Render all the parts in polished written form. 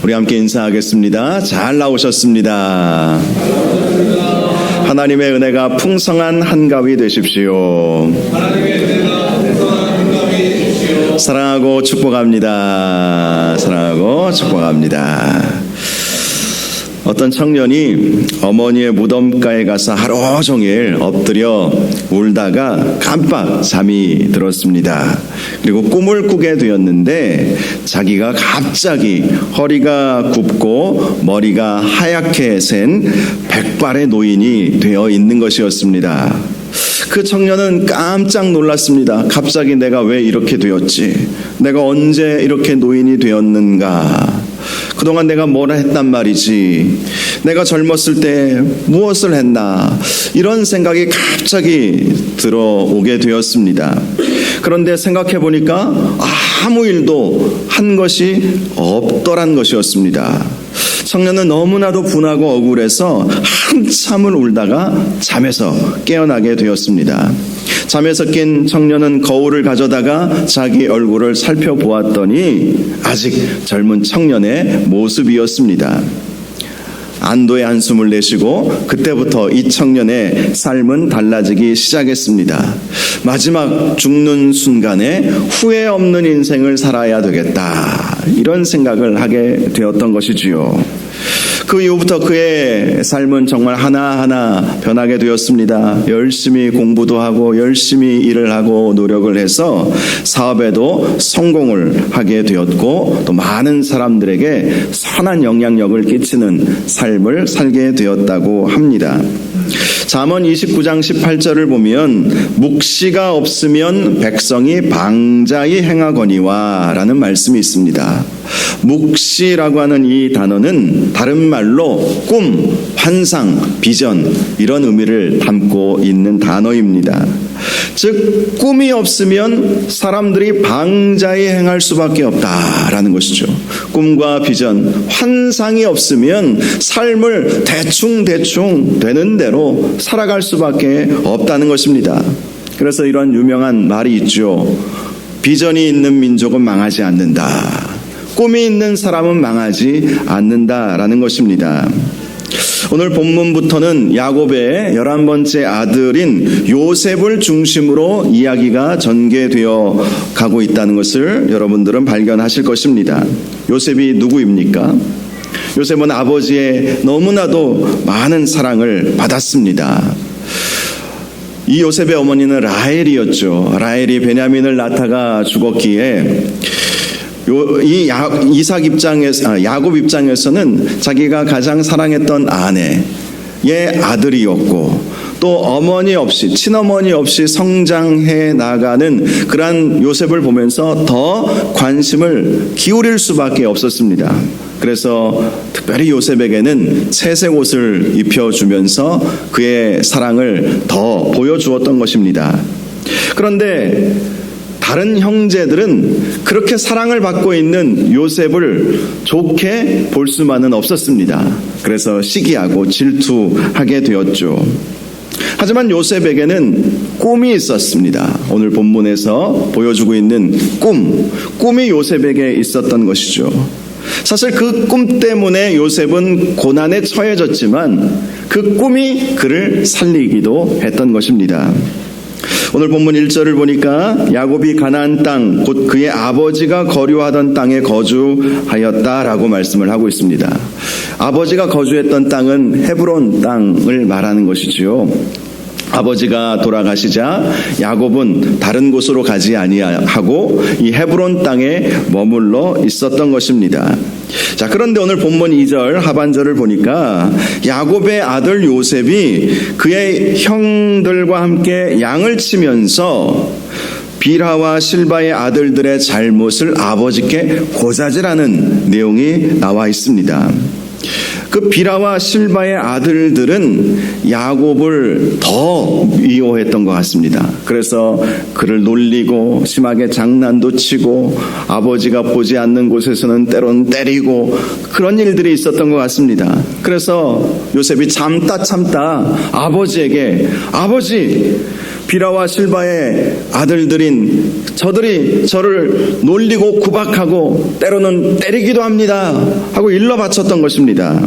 우리 함께 인사하겠습니다. 잘 나오셨습니다. 하나님의 은혜가 풍성한 한가위 되십시오. 사랑하고 축복합니다. 사랑하고 축복합니다. 어떤 청년이 어머니의 무덤가에 가서 하루 종일 엎드려 울다가 깜빡 잠이 들었습니다. 그리고 꿈을 꾸게 되었는데 자기가 갑자기 허리가 굽고 머리가 하얗게 센 백발의 노인이 되어 있는 것이었습니다. 그 청년은 깜짝 놀랐습니다. 갑자기 내가 왜 이렇게 되었지? 내가 언제 이렇게 노인이 되었는가? 그동안 내가 뭐라 했단 말이지? 내가 젊었을 때 무엇을 했나? 이런 생각이 갑자기 들어오게 되었습니다. 그런데 생각해 보니까 아무 일도 한 것이 없더란 것이었습니다. 청년은 너무나도 분하고 억울해서 한참을 울다가 잠에서 깨어나게 되었습니다. 잠에서 깬 청년은 거울을 가져다가 자기 얼굴을 살펴보았더니 아직 젊은 청년의 모습이었습니다. 안도의 한숨을 내쉬고 그때부터 이 청년의 삶은 달라지기 시작했습니다. 마지막 죽는 순간에 후회 없는 인생을 살아야 되겠다, 이런 생각을 하게 되었던 것이지요. 그 이후부터 그의 삶은 정말 하나하나 변하게 되었습니다. 열심히 공부도 하고 열심히 일을 하고 노력을 해서 사업에도 성공을 하게 되었고 또 많은 사람들에게 선한 영향력을 끼치는 삶을 살게 되었다고 합니다. 잠언 29장 18절을 보면 묵시가 없으면 백성이 방자히 행하거니와 라는 말씀이 있습니다. 묵시라고 하는 이 단어는 다른 말로 꿈, 환상, 비전, 이런 의미를 담고 있는 단어입니다. 즉 꿈이 없으면 사람들이 방자히 행할 수밖에 없다라는 것이죠. 꿈과 비전, 환상이 없으면 삶을 대충 되는 대로 살아갈 수밖에 없다는 것입니다. 그래서 이런 유명한 말이 있죠. 비전이 있는 민족은 망하지 않는다. 꿈이 있는 사람은 망하지 않는다라는 것입니다. 오늘 본문부터는 야곱의 11번째 아들인 요셉을 중심으로 이야기가 전개되어 가고 있다는 것을 여러분들은 발견하실 것입니다. 요셉이 누구입니까? 요셉은 아버지의 너무나도 많은 사랑을 받았습니다. 이 요셉의 어머니는 라헬이었죠. 라헬이 베냐민을 낳다가 죽었기에 야곱 입장에서는 자기가 가장 사랑했던 아내의 아들이었고 또 어머니 없이, 친어머니 없이 성장해 나가는 그러한 요셉을 보면서 더 관심을 기울일 수밖에 없었습니다. 그래서 특별히 요셉에게는 채색 옷을 입혀주면서 그의 사랑을 더 보여주었던 것입니다. 그런데 다른 형제들은 그렇게 사랑을 받고 있는 요셉을 좋게 볼 수만은 없었습니다. 그래서 시기하고 질투하게 되었죠. 하지만 요셉에게는 꿈이 있었습니다. 오늘 본문에서 보여주고 있는 꿈이 요셉에게 있었던 것이죠. 사실 그 꿈 때문에 요셉은 고난에 처해졌지만 그 꿈이 그를 살리기도 했던 것입니다. 오늘 본문 1절을 보니까 야곱이 가나안 땅, 곧 그의 아버지가 거류하던 땅에 거주하였다라고 말씀을 하고 있습니다. 아버지가 거주했던 땅은 헤브론 땅을 말하는 것이지요. 아버지가 돌아가시자 야곱은 다른 곳으로 가지 아니하고 이 헤브론 땅에 머물러 있었던 것입니다. 자, 그런데 오늘 본문 2절 하반절을 보니까 야곱의 아들 요셉이 그의 형들과 함께 양을 치면서 빌하와 실바의 아들들의 잘못을 아버지께 고자질하는 내용이 나와 있습니다. 그 빌하와 실바의 아들들은 야곱을 더 미워했던 것 같습니다. 그래서 그를 놀리고 심하게 장난도 치고 아버지가 보지 않는 곳에서는 때론 때리고 그런 일들이 있었던 것 같습니다. 그래서 요셉이 참다 아버지에게, 아버지, 비라와 실바의 아들들인 저들이 저를 놀리고 구박하고 때로는 때리기도 합니다 하고 일러 바쳤던 것입니다.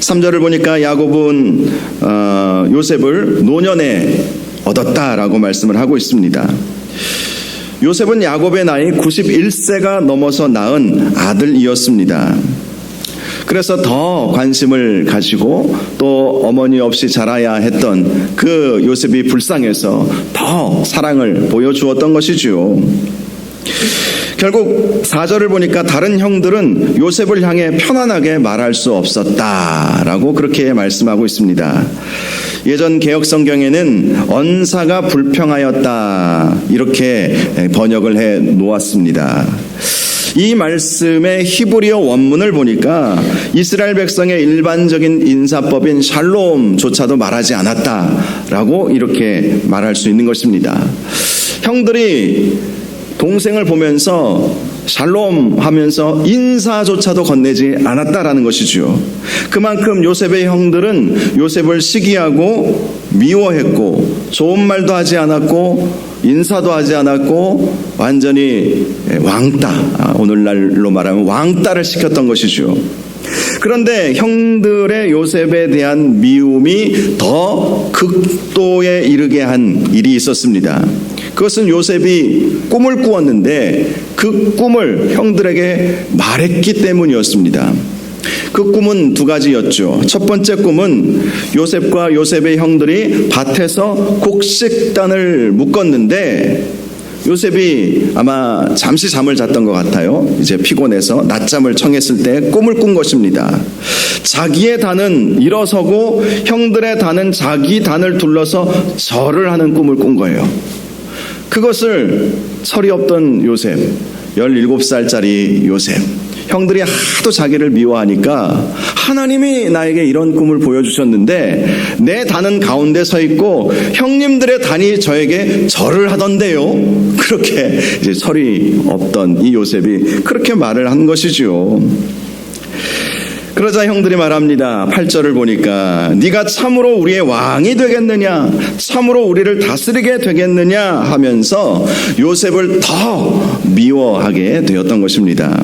3절을 보니까 야곱은 요셉을 노년에 얻었다라고 말씀을 하고 있습니다. 요셉은 야곱의 나이 91세가 넘어서 낳은 아들이었습니다. 그래서 더 관심을 가지고 또 어머니 없이 자라야 했던 그 요셉이 불쌍해서 더 사랑을 보여주었던 것이죠. 결국 4절을 보니까 다른 형들은 요셉을 향해 편안하게 말할 수 없었다라고 그렇게 말씀하고 있습니다. 예전 개역성경에는 언사가 불평하였다 이렇게 번역을 해 놓았습니다. 이 말씀의 히브리어 원문을 보니까 이스라엘 백성의 일반적인 인사법인 샬롬조차도 말하지 않았다라고 이렇게 말할 수 있는 것입니다. 형들이 동생을 보면서 샬롬 하면서 인사조차도 건네지 않았다라는 것이죠. 그만큼 요셉의 형들은 요셉을 시기하고 미워했고 좋은 말도 하지 않았고 인사도 하지 않았고 완전히 왕따, 오늘날로 말하면 왕따를 시켰던 것이죠. 그런데 형들의 요셉에 대한 미움이 더 극도에 이르게 한 일이 있었습니다. 그것은 요셉이 꿈을 꾸었는데 그 꿈을 형들에게 말했기 때문이었습니다. 그 꿈은 두 가지였죠. 첫 번째 꿈은 요셉과 요셉의 형들이 밭에서 곡식단을 묶었는데 요셉이 아마 잠시 잠을 잤던 것 같아요. 이제 피곤해서 낮잠을 청했을 때 꿈을 꾼 것입니다. 자기의 단은 일어서고 형들의 단은 자기 단을 둘러서 절을 하는 꿈을 꾼 거예요. 그것을 철이 없던 요셉, 17살짜리 요셉, 형들이 하도 자기를 미워하니까 하나님이 나에게 이런 꿈을 보여주셨는데 내 단은 가운데 서 있고 형님들의 단이 저에게 절을 하던데요. 그렇게 이제 철이 없던 이 요셉이 그렇게 말을 한 것이죠. 그러자 형들이 말합니다. 8절을 보니까 네가 참으로 우리의 왕이 되겠느냐, 참으로 우리를 다스리게 되겠느냐 하면서 요셉을 더 미워하게 되었던 것입니다.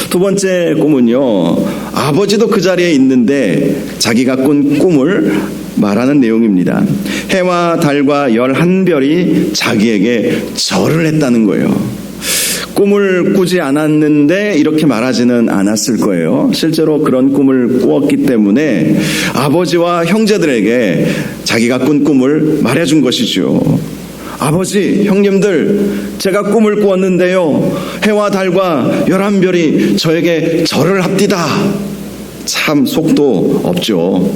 두 번째 꿈은요, 아버지도 그 자리에 있는데 자기가 꾼 꿈을 말하는 내용입니다. 해와 달과 11별이 자기에게 절을 했다는 거예요. 꿈을 꾸지 않았는데 이렇게 말하지는 않았을 거예요. 실제로 그런 꿈을 꾸었기 때문에 아버지와 형제들에게 자기가 꾼 꿈을 말해준 것이죠. 아버지, 형님들, 제가 꿈을 꾸었는데요, 해와 달과 11별이 저에게 절을 합디다. 참 속도 없죠.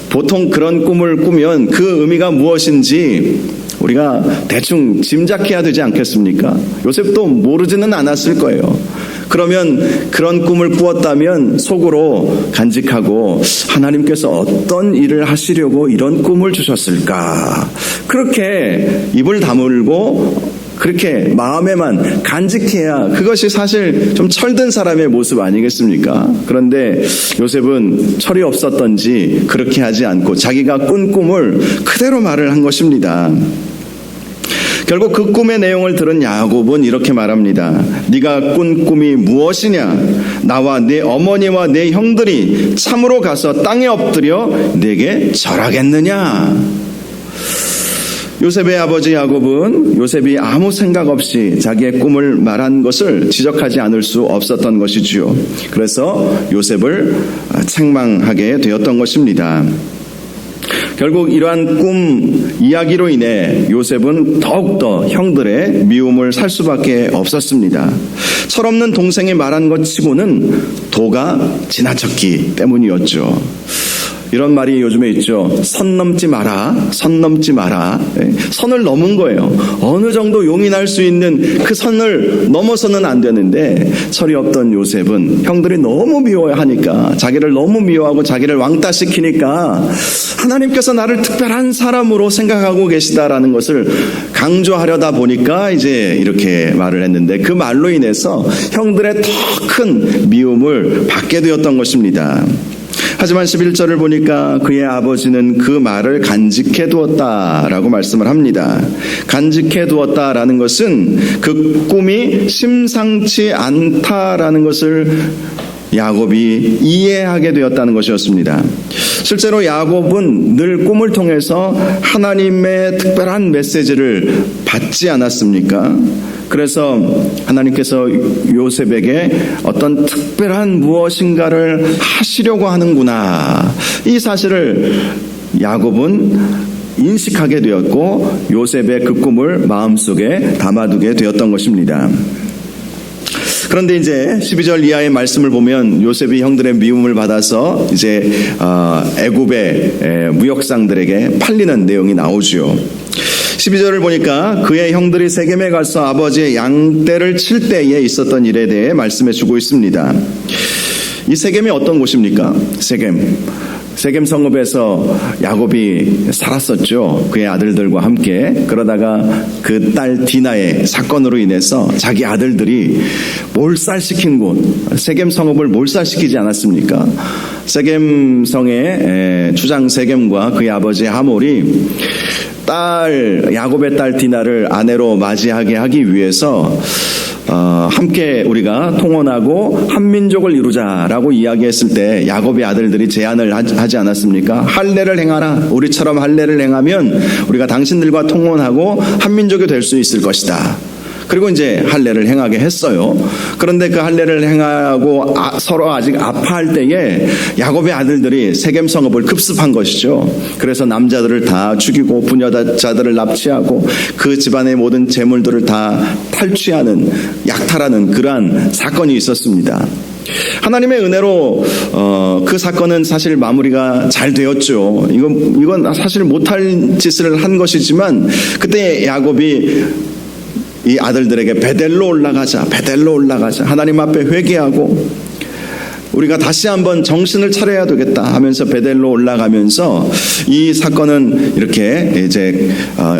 보통 그런 꿈을 꾸면 그 의미가 무엇인지 우리가 대충 짐작해야 되지 않겠습니까? 요셉도 모르지는 않았을 거예요. 그러면 그런 꿈을 꾸었다면 속으로 간직하고 하나님께서 어떤 일을 하시려고 이런 꿈을 주셨을까? 그렇게 입을 다물고 그렇게 마음에만 간직해야 그것이 사실 좀 철든 사람의 모습 아니겠습니까? 그런데 요셉은 철이 없었던지 그렇게 하지 않고 자기가 꾼 꿈을 그대로 말을 한 것입니다. 결국 그 꿈의 내용을 들은 야곱은 이렇게 말합니다. 네가 꾼 꿈이 무엇이냐? 나와 내 어머니와 내 형들이 참으로 가서 땅에 엎드려 내게 절하겠느냐? 요셉의 아버지 야곱은 요셉이 아무 생각 없이 자기의 꿈을 말한 것을 지적하지 않을 수 없었던 것이지요. 그래서 요셉을 책망하게 되었던 것입니다. 결국 이러한 꿈 이야기로 인해 요셉은 더욱더 형들의 미움을 살 수밖에 없었습니다. 철없는 동생이 말한 것 치고는 도가 지나쳤기 때문이었죠. 이런 말이 요즘에 있죠. 선 넘지 마라, 선 넘지 마라. 선을 넘은 거예요. 어느 정도 용인할 수 있는 그 선을 넘어서는 안 되는데 철이 없던 요셉은 형들이 너무 미워하니까, 자기를 너무 미워하고 자기를 왕따시키니까 하나님께서 나를 특별한 사람으로 생각하고 계시다라는 것을 강조하려다 보니까 이제 이렇게 말을 했는데, 그 말로 인해서 형들의 더 큰 미움을 받게 되었던 것입니다. 하지만 11절을 보니까 그의 아버지는 그 말을 간직해 두었다라고 말씀을 합니다. 간직해 두었다라는 것은 그 꿈이 심상치 않다라는 것을 야곱이 이해하게 되었다는 것이었습니다. 실제로 야곱은 늘 꿈을 통해서 하나님의 특별한 메시지를 받지 않았습니까? 그래서 하나님께서 요셉에게 어떤 특별한 무엇인가를 하시려고 하는구나, 이 사실을 야곱은 인식하게 되었고 요셉의 그 꿈을 마음속에 담아두게 되었던 것입니다. 그런데 이제 12절 이하의 말씀을 보면 요셉이 형들의 미움을 받아서 이제 애굽의 무역상들에게 팔리는 내용이 나오죠. 12절을 보니까 그의 형들이 세겜에 가서 아버지의 양떼를 칠 때에 있었던 일에 대해 말씀해 주고 있습니다. 이 세겜이 어떤 곳입니까? 세겜 성읍에서 야곱이 살았었죠. 그의 아들들과 함께. 그러다가 그 딸 디나의 사건으로 인해서 자기 아들들이 몰살시킨 곳, 세겜 성읍을 몰살시키지 않았습니까? 세겜 성의 주장 세겜과 그의 아버지 하몰이 야곱의 딸 디나를 아내로 맞이하게 하기 위해서 함께 우리가 통혼하고 한민족을 이루자라고 이야기했을 때 야곱의 아들들이 제안을 하지 않았습니까? 할례를 행하라. 우리처럼 할례를 행하면 우리가 당신들과 통혼하고 한민족이 될 수 있을 것이다. 그리고 이제 할례를 행하게 했어요. 그런데 그 할례를 행하고 서로 아직 아파할 때에 야곱의 아들들이 세겜 성읍을 급습한 것이죠. 그래서 남자들을 다 죽이고 부녀자들을 납치하고 그 집안의 모든 재물들을 다 탈취하는, 약탈하는 그러한 사건이 있었습니다. 하나님의 은혜로 그 사건은 사실 마무리가 잘 되었죠. 이건 사실 못할 짓을 한 것이지만 그때 야곱이 이 아들들에게 베델로 올라가자, 하나님 앞에 회개하고 우리가 다시 한번 정신을 차려야 되겠다 하면서 베델로 올라가면서 이 사건은 이렇게 이제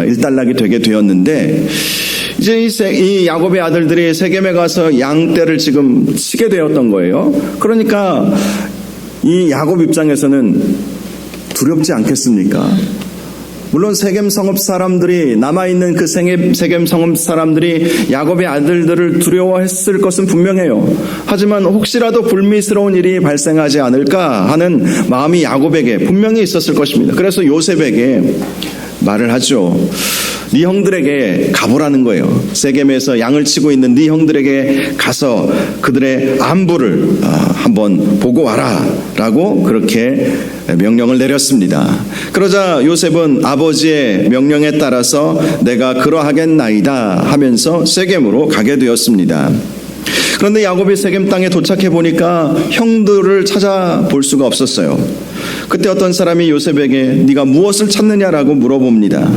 일단락이 되게 되었는데, 이제 이 야곱의 아들들이 세겜에 가서 양떼를 지금 치게 되었던 거예요. 그러니까 이 야곱 입장에서는 두렵지 않겠습니까? 물론 세겜 성읍 사람들이, 남아있는 그 세겜 성읍 사람들이 야곱의 아들들을 두려워했을 것은 분명해요. 하지만 혹시라도 불미스러운 일이 발생하지 않을까 하는 마음이 야곱에게 분명히 있었을 것입니다. 그래서 요셉에게 말을 하죠. 네 형들에게 가보라는 거예요. 세겜에서 양을 치고 있는 네 형들에게 가서 그들의 안부를 한번 보고 와라 라고 그렇게 명령을 내렸습니다. 그러자 요셉은 아버지의 명령에 따라서 내가 그러하겠나이다 하면서 세겜으로 가게 되었습니다. 그런데 야곱이 세겜 땅에 도착해 보니까 형들을 찾아볼 수가 없었어요. 그때 어떤 사람이 요셉에게 네가 무엇을 찾느냐라고 물어봅니다.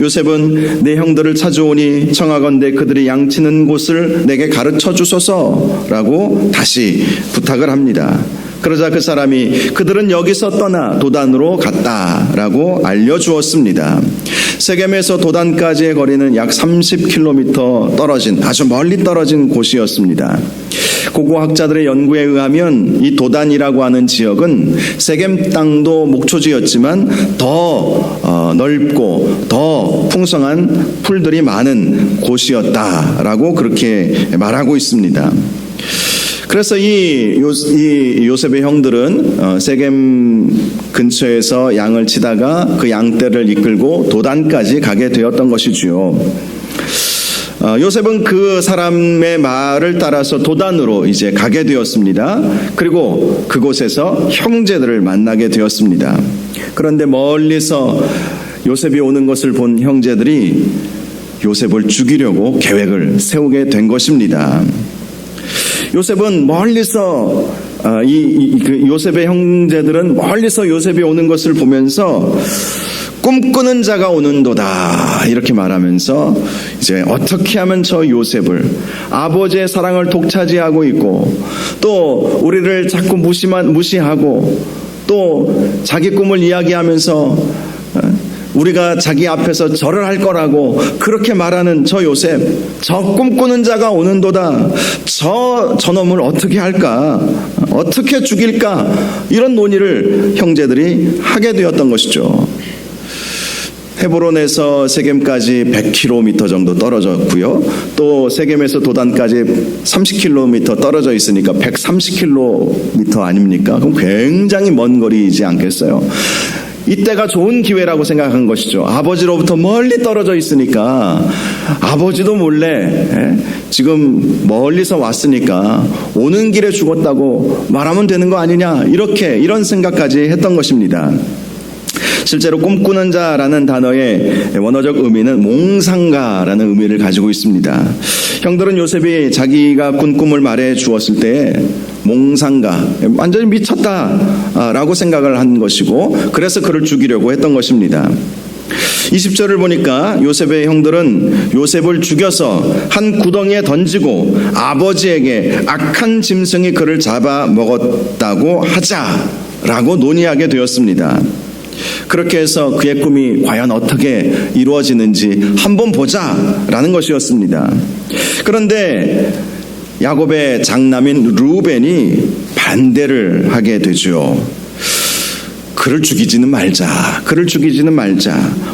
요셉은 내 형들을 찾아오니 청하건대 그들이 양치는 곳을 내게 가르쳐 주소서라고 다시 부탁을 합니다. 그러자 그 사람이 그들은 여기서 떠나 도단으로 갔다라고 알려주었습니다. 세겜에서 도단까지의 거리는 약 30km 떨어진, 아주 멀리 떨어진 곳이었습니다. 고고학자들의 연구에 의하면 이 도단이라고 하는 지역은 세겜 땅도 목초지였지만 더 넓고 더 풍성한 풀들이 많은 곳이었다라고 그렇게 말하고 있습니다. 그래서 이 요셉의 형들은 세겜 근처에서 양을 치다가 그 양떼를 이끌고 도단까지 가게 되었던 것이지요. 요셉은 그 사람의 말을 따라서 도단으로 이제 가게 되었습니다. 그리고 그곳에서 형제들을 만나게 되었습니다. 그런데 멀리서 요셉이 오는 것을 본 형제들이 요셉을 죽이려고 계획을 세우게 된 것입니다. 요셉은 멀리서 요셉의 형제들은 멀리서 요셉이 오는 것을 보면서 꿈꾸는 자가 오는도다 이렇게 말하면서 이제 어떻게 하면 저 요셉을, 아버지의 사랑을 독차지하고 있고 또 우리를 자꾸 무시하고 또 자기 꿈을 이야기하면서 우리가 자기 앞에서 절을 할 거라고 그렇게 말하는 저 요셉, 저 꿈꾸는 자가 오는도다. 저놈을 어떻게 할까? 어떻게 죽일까? 이런 논의를 형제들이 하게 되었던 것이죠. 헤브론에서 세겜까지 100km 정도 떨어졌고요. 또 세겜에서 도단까지 30km 떨어져 있으니까 130km 아닙니까? 그럼 굉장히 먼 거리이지 않겠어요? 이때가 좋은 기회라고 생각한 것이죠. 아버지로부터 멀리 떨어져 있으니까 아버지도 몰래 지금 멀리서 왔으니까 오는 길에 죽었다고 말하면 되는 거 아니냐, 이런 생각까지 했던 것입니다. 실제로 꿈꾸는 자라는 단어의 원어적 의미는 몽상가라는 의미를 가지고 있습니다. 형들은 요셉이 자기가 꾼 꿈을 말해 주었을 때 몽상가, 완전히 미쳤다라고 생각을 한 것이고, 그래서 그를 죽이려고 했던 것입니다. 20절을 보니까 요셉의 형들은 요셉을 죽여서 한 구덩이에 던지고 아버지에게 악한 짐승이 그를 잡아먹었다고 하자라고 논의하게 되었습니다. 그렇게 해서 그의 꿈이 과연 어떻게 이루어지는지 한번 보자라는 것이었습니다. 그런데 야곱의 장남인 루벤이 반대를 하게 되죠. 그를 죽이지는 말자.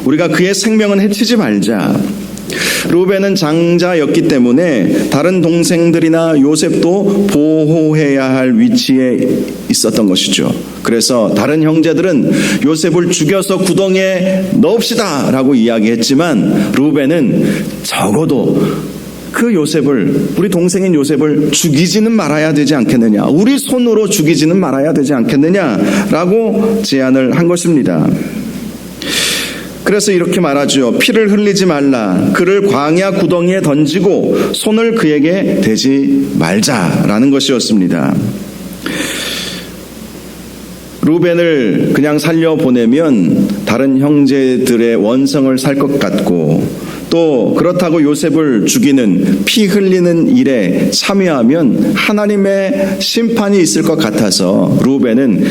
우리가 그의 생명은 해치지 말자. 루벤은 장자였기 때문에 다른 동생들이나 요셉도 보호해야 할 위치에 있었던 것이죠. 그래서 다른 형제들은 요셉을 죽여서 구덩이에 넣읍시다 라고 이야기했지만, 루벤은 적어도 그 요셉을, 우리 동생인 요셉을 죽이지는 말아야 되지 않겠느냐, 우리 손으로 죽이지는 말아야 되지 않겠느냐라고 제안을 한 것입니다. 그래서 이렇게 말하죠. 피를 흘리지 말라. 그를 광야 구덩이에 던지고 손을 그에게 대지 말자라는 것이었습니다. 루벤을 그냥 살려보내면 다른 형제들의 원성을 살 것 같고, 또 그렇다고 요셉을 죽이는, 피 흘리는 일에 참여하면 하나님의 심판이 있을 것 같아서 루벤은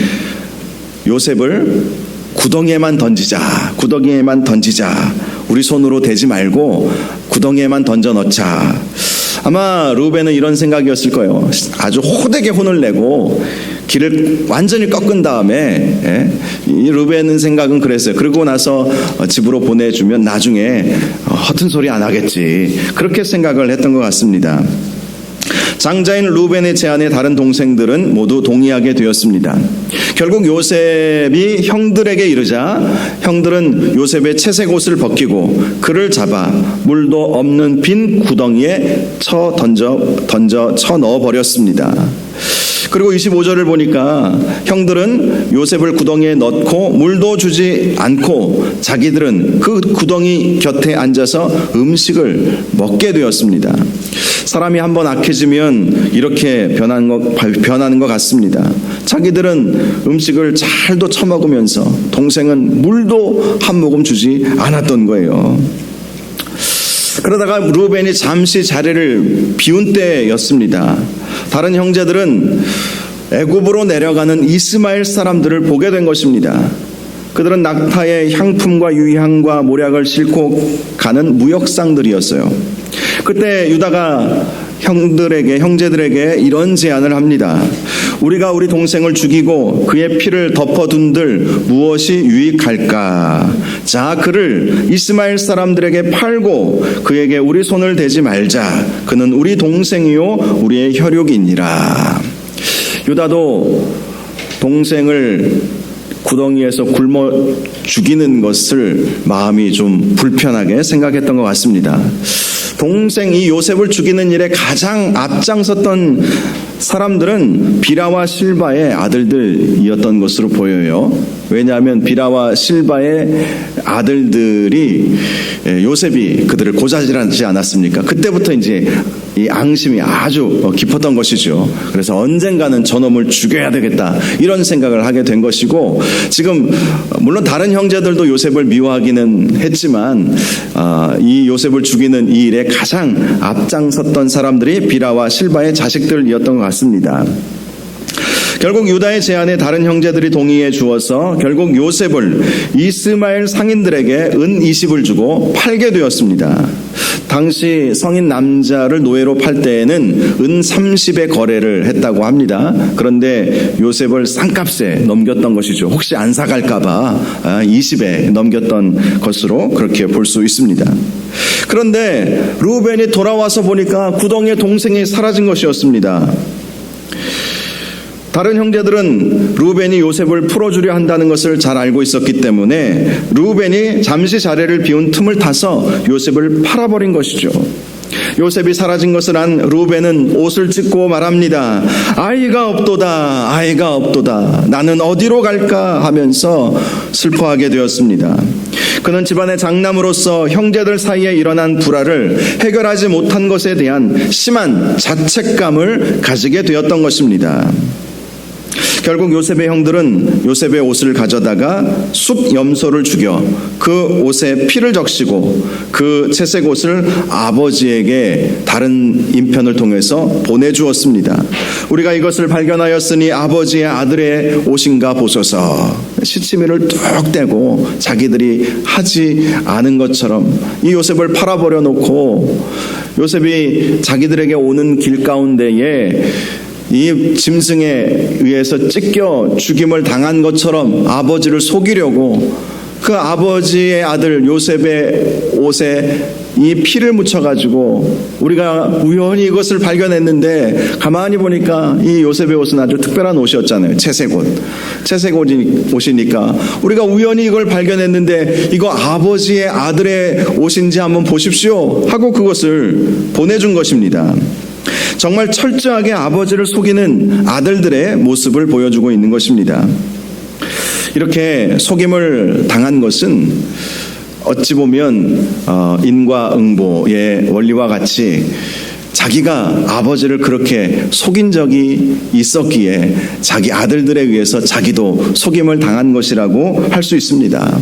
요셉을 구덩이에만 던지자. 우리 손으로 대지 말고 구덩이에만 던져 넣자. 아마 루벤은 이런 생각이었을 거예요. 아주 호되게 혼을 내고 길을 완전히 꺾은 다음에, 이 루벤은 생각은 그랬어요. 그러고 나서 집으로 보내주면 나중에 허튼 소리 안 하겠지. 그렇게 생각을 했던 것 같습니다. 장자인 루벤의 제안에 다른 동생들은 모두 동의하게 되었습니다. 결국 요셉이 형들에게 이르자 형들은 요셉의 채색 옷을 벗기고 그를 잡아 물도 없는 빈 구덩이에 쳐 넣어 버렸습니다. 그리고 25절을 보니까 형들은 요셉을 구덩이에 넣고 물도 주지 않고 자기들은 그 구덩이 곁에 앉아서 음식을 먹게 되었습니다. 사람이 한번 악해지면 이렇게 변하는 것 같습니다. 자기들은 음식을 잘도 처먹으면서 동생은 물도 한 모금 주지 않았던 거예요. 그러다가 루벤이 잠시 자리를 비운 때였습니다. 다른 형제들은 애굽으로 내려가는 이스마엘 사람들을 보게 된 것입니다. 그들은 낙타의 향품과 유향과 모략을 싣고 가는 무역상들이었어요. 그때 유다가 형제들에게 이런 제안을 합니다. 우리가 우리 동생을 죽이고 그의 피를 덮어둔들 무엇이 유익할까? 자, 그를 이스마엘 사람들에게 팔고 그에게 우리 손을 대지 말자. 그는 우리 동생이요 우리의 혈육이니라. 유다도 동생을 구덩이에서 굶어 죽이는 것을 마음이 좀 불편하게 생각했던 것 같습니다. 동생 이 요셉을 죽이는 일에 가장 앞장섰던 사람들은 비라와 실바의 아들들이었던 것으로 보여요. 왜냐하면 비라와 실바의 아들들이 요셉이 그들을 고자질하지 않았습니까? 그때부터 이제 이 앙심이 아주 깊었던 것이죠. 그래서 언젠가는 저놈을 죽여야 되겠다 이런 생각을 하게 된 것이고, 지금 물론 다른 형제들도 요셉을 미워하기는 했지만 이 요셉을 죽이는 이 일에 가장 앞장섰던 사람들이 비라와 실바의 자식들이었던 것 같습니다. 결국 유다의 제안에 다른 형제들이 동의해 주어서 결국 요셉을 이스마엘 상인들에게 은 20을 주고 팔게 되었습니다. 당시 성인 남자를 노예로 팔 때에는 은 30의 거래를 했다고 합니다. 그런데 요셉을 싼값에 넘겼던 것이죠. 혹시 안 사갈까봐 20에 넘겼던 것으로 그렇게 볼 수 있습니다. 그런데 루벤이 돌아와서 보니까 구덩이에 동생이 사라진 것이었습니다. 다른 형제들은 루벤이 요셉을 풀어주려 한다는 것을 잘 알고 있었기 때문에 루벤이 잠시 자리를 비운 틈을 타서 요셉을 팔아버린 것이죠. 요셉이 사라진 것을 안 루벤은 옷을 찢고 말합니다. 아이가 없도다, 아이가 없도다. 나는 어디로 갈까 하면서 슬퍼하게 되었습니다. 그는 집안의 장남으로서 형제들 사이에 일어난 불화를 해결하지 못한 것에 대한 심한 자책감을 가지게 되었던 것입니다. 결국 요셉의 형들은 요셉의 옷을 가져다가 숫 염소를 죽여 그 옷에 피를 적시고 그 채색 옷을 아버지에게 다른 인편을 통해서 보내주었습니다. 우리가 이것을 발견하였으니 아버지의 아들의 옷인가 보소서. 시치미를 뚝 떼고 자기들이 하지 않은 것처럼 이 요셉을 팔아버려 놓고 요셉이 자기들에게 오는 길 가운데에 이 짐승에 의해서 찢겨 죽임을 당한 것처럼 아버지를 속이려고 그 아버지의 아들 요셉의 옷에 이 피를 묻혀가지고 우리가 우연히 이것을 발견했는데 가만히 보니까 이 요셉의 옷은 아주 특별한 옷이었잖아요. 채색 옷. 채색 옷이니까 우리가 우연히 이걸 발견했는데 이거 아버지의 아들의 옷인지 한번 보십시오 하고 그것을 보내준 것입니다. 정말 철저하게 아버지를 속이는 아들들의 모습을 보여주고 있는 것입니다. 이렇게 속임을 당한 것은 어찌 보면 인과응보의 원리와 같이 자기가 아버지를 그렇게 속인 적이 있었기에 자기 아들들에 의해서 자기도 속임을 당한 것이라고 할 수 있습니다.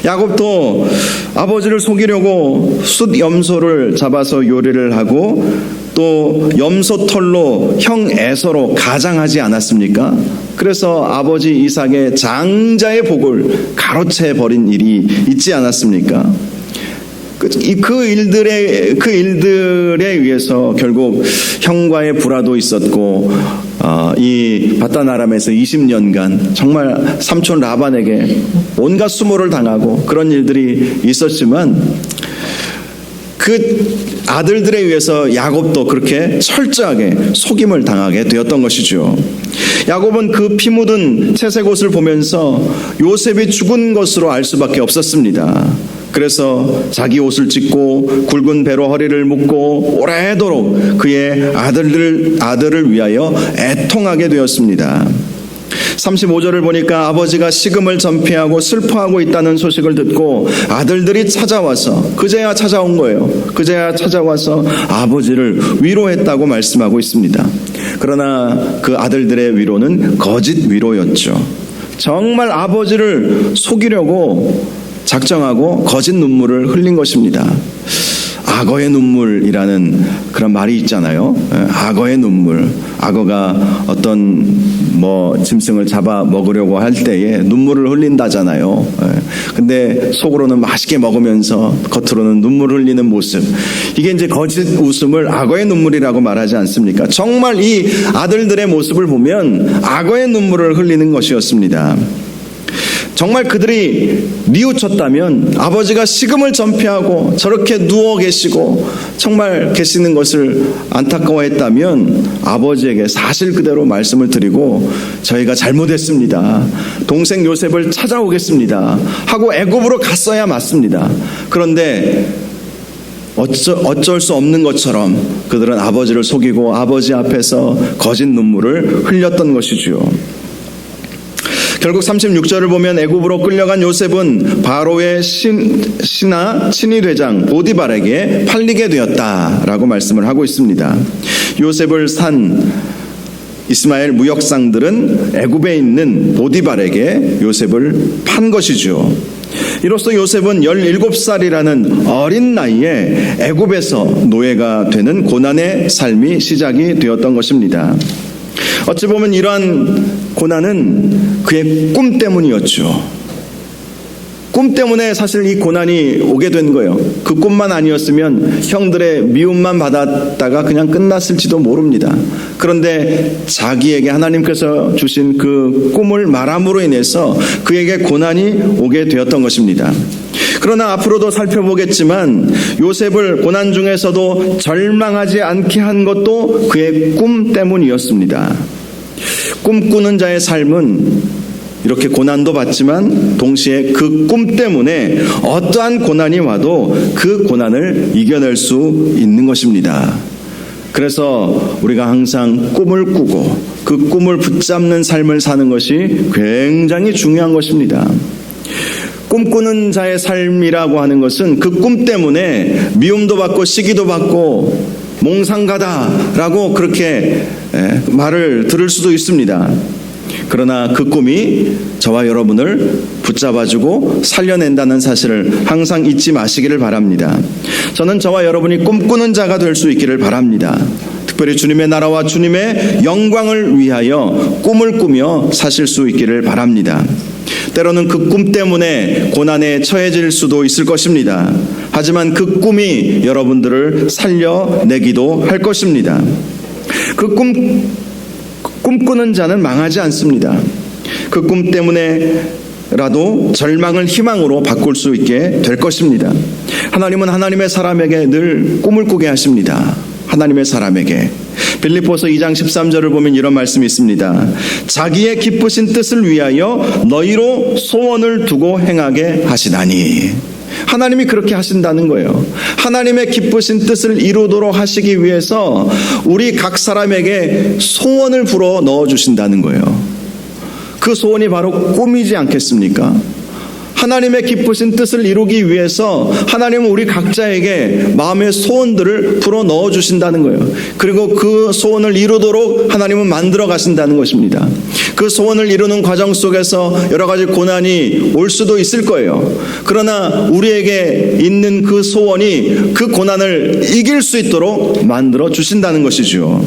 야곱도 아버지를 속이려고 숫 염소를 잡아서 요리를 하고 또 염소 털로 형 에서로 가장하지 않았습니까? 그래서 아버지 이삭의 장자의 복을 가로채 버린 일이 있지 않았습니까? 그 일들에 의해서 결국 형과의 불화도 있었고 이 바단 아람에서 20년간 정말 삼촌 라반에게 온갖 수모를 당하고 그런 일들이 있었지만 그 아들들에 의해서 야곱도 그렇게 철저하게 속임을 당하게 되었던 것이죠. 야곱은 그 피 묻은 채색 옷을 보면서 요셉이 죽은 것으로 알 수밖에 없었습니다. 그래서 자기 옷을 찢고 굵은 배로 허리를 묶고 오래도록 그의 아들을 위하여 애통하게 되었습니다. 35절을 보니까 아버지가 식음을 전폐하고 슬퍼하고 있다는 소식을 듣고 아들들이 찾아와서 그제야 찾아온 거예요. 그제야 찾아와서 아버지를 위로했다고 말씀하고 있습니다. 그러나 그 아들들의 위로는 거짓 위로였죠. 정말 아버지를 속이려고 작정하고 거짓 눈물을 흘린 것입니다. 악어의 눈물이라는 그런 말이 있잖아요. 악어의 눈물. 악어가 어떤 짐승을 잡아 먹으려고 할 때에 눈물을 흘린다잖아요. 근데 속으로는 맛있게 먹으면서 겉으로는 눈물을 흘리는 모습. 이게 이제 거짓 웃음을 악어의 눈물이라고 말하지 않습니까? 정말 이 아들들의 모습을 보면 악어의 눈물을 흘리는 것이었습니다. 정말 그들이 뉘우쳤다면 아버지가 식음을 전폐하고 저렇게 누워 계시고 정말 계시는 것을 안타까워했다면 아버지에게 사실 그대로 말씀을 드리고 저희가 잘못했습니다. 동생 요셉을 찾아오겠습니다. 하고 애굽으로 갔어야 맞습니다. 그런데 어쩔 수 없는 것처럼 그들은 아버지를 속이고 아버지 앞에서 거짓 눈물을 흘렸던 것이지요. 결국 36절을 보면 애굽으로 끌려간 요셉은 바로의 신하 친위대장 보디발에게 팔리게 되었다라고 말씀을 하고 있습니다. 요셉을 산 이스마엘 무역상들은 애굽에 있는 보디발에게 요셉을 판 것이죠. 이로써 요셉은 17살이라는 어린 나이에 애굽에서 노예가 되는 고난의 삶이 시작이 되었던 것입니다. 어찌 보면 이러한 고난은 그의 꿈 때문이었죠. 꿈 때문에 사실 이 고난이 오게 된 거예요. 그 꿈만 아니었으면 형들의 미움만 받았다가 그냥 끝났을지도 모릅니다. 그런데 자기에게 하나님께서 주신 그 꿈을 말함으로 인해서 그에게 고난이 오게 되었던 것입니다. 그러나 앞으로도 살펴보겠지만 요셉을 고난 중에서도 절망하지 않게 한 것도 그의 꿈 때문이었습니다. 꿈꾸는 자의 삶은 이렇게 고난도 받지만 동시에 그 꿈 때문에 어떠한 고난이 와도 그 고난을 이겨낼 수 있는 것입니다. 그래서 우리가 항상 꿈을 꾸고 그 꿈을 붙잡는 삶을 사는 것이 굉장히 중요한 것입니다. 꿈꾸는 자의 삶이라고 하는 것은 그 꿈 때문에 미움도 받고 시기도 받고 몽상가다라고 그렇게 말을 들을 수도 있습니다. 그러나 그 꿈이 저와 여러분을 붙잡아주고 살려낸다는 사실을 항상 잊지 마시기를 바랍니다. 저는 저와 여러분이 꿈꾸는 자가 될 수 있기를 바랍니다. 특별히 주님의 나라와 주님의 영광을 위하여 꿈을 꾸며 사실 수 있기를 바랍니다. 때로는 그 꿈 때문에 고난에 처해질 수도 있을 것입니다. 하지만 그 꿈이 여러분들을 살려내기도 할 것입니다. 그 꿈꾸는 자는 망하지 않습니다. 그 꿈 때문에라도 절망을 희망으로 바꿀 수 있게 될 것입니다. 하나님은 하나님의 사람에게 늘 꿈을 꾸게 하십니다. 하나님의 사람에게. 빌립보서 2장 13절을 보면 이런 말씀이 있습니다. 자기의 기쁘신 뜻을 위하여 너희로 소원을 두고 행하게 하시나니. 하나님이 그렇게 하신다는 거예요. 하나님의 기쁘신 뜻을 이루도록 하시기 위해서 우리 각 사람에게 소원을 불어 넣어주신다는 거예요. 그 소원이 바로 꿈이지 않겠습니까? 하나님의 기쁘신 뜻을 이루기 위해서 하나님은 우리 각자에게 마음의 소원들을 불어 넣어주신다는 거예요. 그리고 그 소원을 이루도록 하나님은 만들어 가신다는 것입니다. 그 소원을 이루는 과정 속에서 여러 가지 고난이 올 수도 있을 거예요. 그러나 우리에게 있는 그 소원이 그 고난을 이길 수 있도록 만들어 주신다는 것이죠.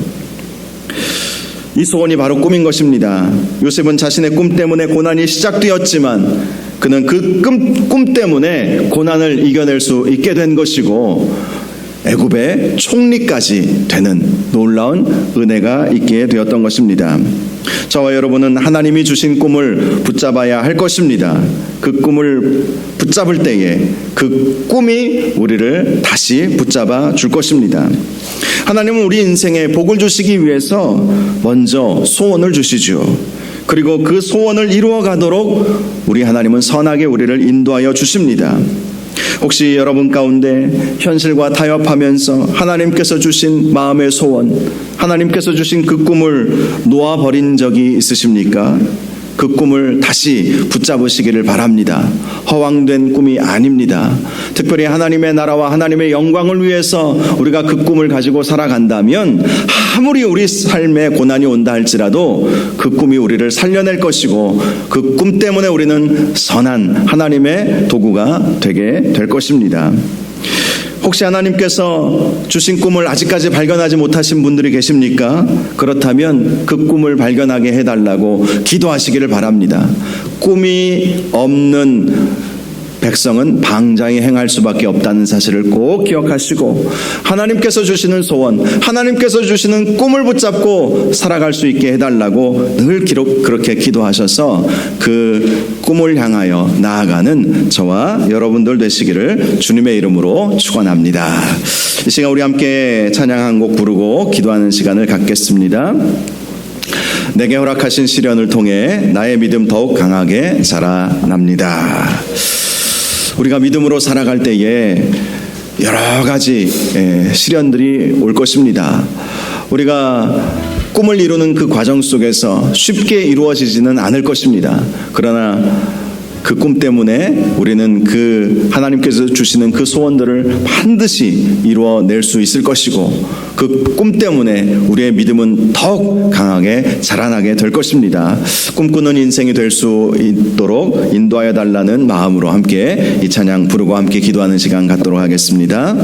이 소원이 바로 꿈인 것입니다. 요셉은 자신의 꿈 때문에 고난이 시작되었지만 그는 그 꿈 때문에 고난을 이겨낼 수 있게 된 것이고 애굽의 총리까지 되는 놀라운 은혜가 있게 되었던 것입니다. 저와 여러분은 하나님이 주신 꿈을 붙잡아야 할 것입니다. 그 꿈을 붙잡을 때에 그 꿈이 우리를 다시 붙잡아 줄 것입니다. 하나님은 우리 인생에 복을 주시기 위해서 먼저 소원을 주시죠. 그리고 그 소원을 이루어 가도록 우리 하나님은 선하게 우리를 인도하여 주십니다. 혹시 여러분 가운데 현실과 타협하면서 하나님께서 주신 마음의 소원, 하나님께서 주신 그 꿈을 놓아버린 적이 있으십니까? 그 꿈을 다시 붙잡으시기를 바랍니다. 허황된 꿈이 아닙니다. 특별히 하나님의 나라와 하나님의 영광을 위해서 우리가 그 꿈을 가지고 살아간다면 아무리 우리 삶에 고난이 온다 할지라도 그 꿈이 우리를 살려낼 것이고 그 꿈 때문에 우리는 선한 하나님의 도구가 되게 될 것입니다. 혹시 하나님께서 주신 꿈을 아직까지 발견하지 못하신 분들이 계십니까? 그렇다면 그 꿈을 발견하게 해달라고 기도하시기를 바랍니다. 꿈이 없는 백성은 방자히 행할 수밖에 없다는 사실을 꼭 기억하시고 하나님께서 주시는 소원, 하나님께서 주시는 꿈을 붙잡고 살아갈 수 있게 해달라고 늘 그렇게 기도하셔서 그 꿈을 향하여 나아가는 저와 여러분들 되시기를 주님의 이름으로 축원합니다. 이 시간 우리 함께 찬양 한 곡 부르고 기도하는 시간을 갖겠습니다. 내게 허락하신 시련을 통해 나의 믿음 더욱 강하게 자라납니다. 우리가 믿음으로 살아갈 때에 여러 가지 시련들이 올 것입니다. 우리가 꿈을 이루는 그 과정 속에서 쉽게 이루어지지는 않을 것입니다. 그러나 그 꿈 때문에 우리는 그 하나님께서 주시는 그 소원들을 반드시 이루어낼 수 있을 것이고 그 꿈 때문에 우리의 믿음은 더욱 강하게 자라나게 될 것입니다. 꿈꾸는 인생이 될 수 있도록 인도하여 달라는 마음으로 함께 이 찬양 부르고 함께 기도하는 시간 갖도록 하겠습니다.